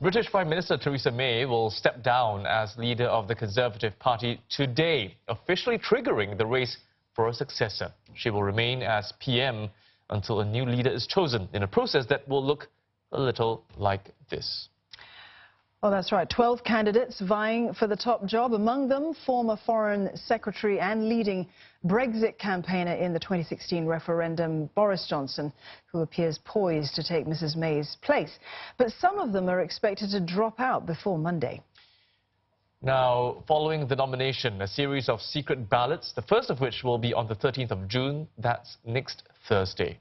British Prime Minister Theresa May will step down as leader of the Conservative Party today, officially triggering the race for a successor. She will remain as PM until a new leader is chosen, in a process that will look a little like this. Oh, that's right. 12 candidates vying for the top job. Among them, former Foreign Secretary and leading Brexit campaigner in the 2016 referendum, Boris Johnson, who appears poised to take Mrs May's place. But some of them are expected to drop out before Monday. Now, following the nomination, a series of secret ballots, the first of which will be on the 13th of June. That's next Thursday.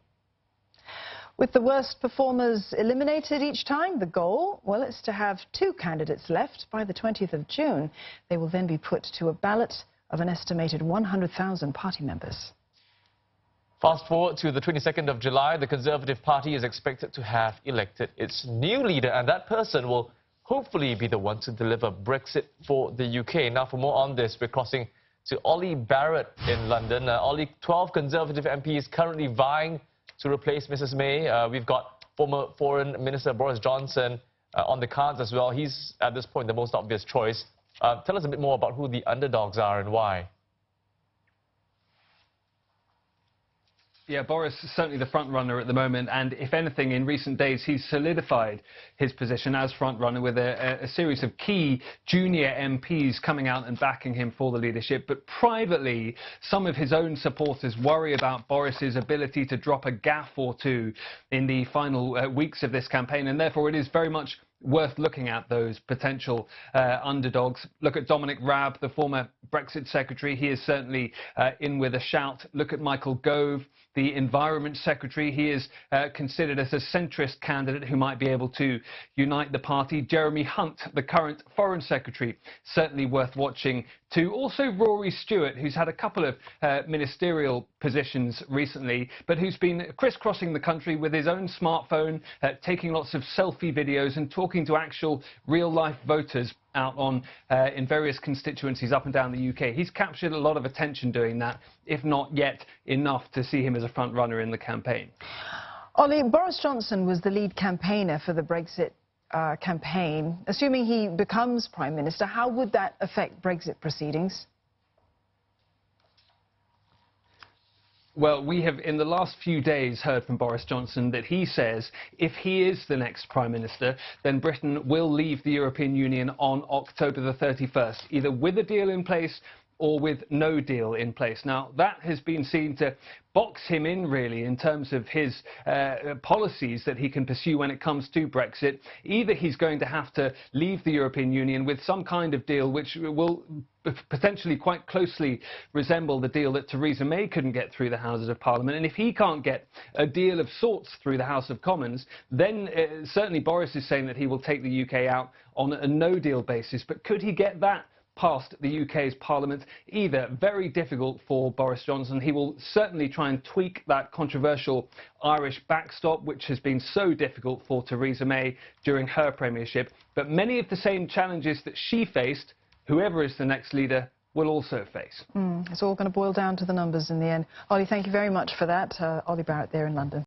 With the worst performers eliminated each time, the goal, well, it's to have 2 candidates left by the 20th of June. They will then be put to a ballot of an estimated 100,000 party members. Fast forward to the 22nd of July, the Conservative Party is expected to have elected its new leader, and that person will hopefully be the one to deliver Brexit for the UK. Now, for more on this, we're crossing to Ollie Barrett in London. Ollie, 12 Conservative MPs currently vying to replace Mrs May. We've got former Foreign Minister Boris Johnson on the cards as well. He's, at this point, the most obvious choice. Tell us a bit more about who the underdogs are and why. Yeah, Boris is certainly the front-runner at the moment, and if anything, in recent days, he's solidified his position as front-runner with a series of key junior MPs coming out and backing him for the leadership. But privately, some of his own supporters worry about Boris's ability to drop a gaffe or two in the final weeks of this campaign, and therefore it is very much worth looking at those potential underdogs. Look at Dominic Raab, the former Brexit Secretary. He is certainly in with a shout. Look at Michael Gove, the Environment Secretary. He is considered as a centrist candidate who might be able to unite the party. Jeremy Hunt, the current Foreign Secretary, certainly worth watching too. Also Rory Stewart, who's had a couple of ministerial positions recently, but who's been crisscrossing the country with his own smartphone, taking lots of selfie videos and talking to actual real-life voters out on in various constituencies up and down the UK. He's captured a lot of attention doing that, if not yet enough to see him as a front runner in the campaign. Ollie, Boris Johnson was the lead campaigner for the Brexit campaign. Assuming he becomes Prime Minister, how would that affect Brexit proceedings? Well, we have, in the last few days, heard from Boris Johnson that he says if he is the next Prime Minister, then Britain will leave the European Union on October the 31st, either with a deal in place or with no deal in place. Now, that has been seen to box him in, really, in terms of his policies that he can pursue when it comes to Brexit. Either he's going to have to leave the European Union with some kind of deal which will potentially quite closely resemble the deal that Theresa May couldn't get through the Houses of Parliament. And if he can't get a deal of sorts through the House of Commons, then certainly Boris is saying that he will take the UK out on a no-deal basis. But could he get that past the UK's Parliament? Either very difficult for Boris Johnson. He will certainly try and tweak that controversial Irish backstop, which has been so difficult for Theresa May during her premiership. But many of the same challenges that she faced, whoever is the next leader will also face. It's all going to boil down to the numbers in the end. Ollie, thank you very much for that. Ollie Barrett there in London.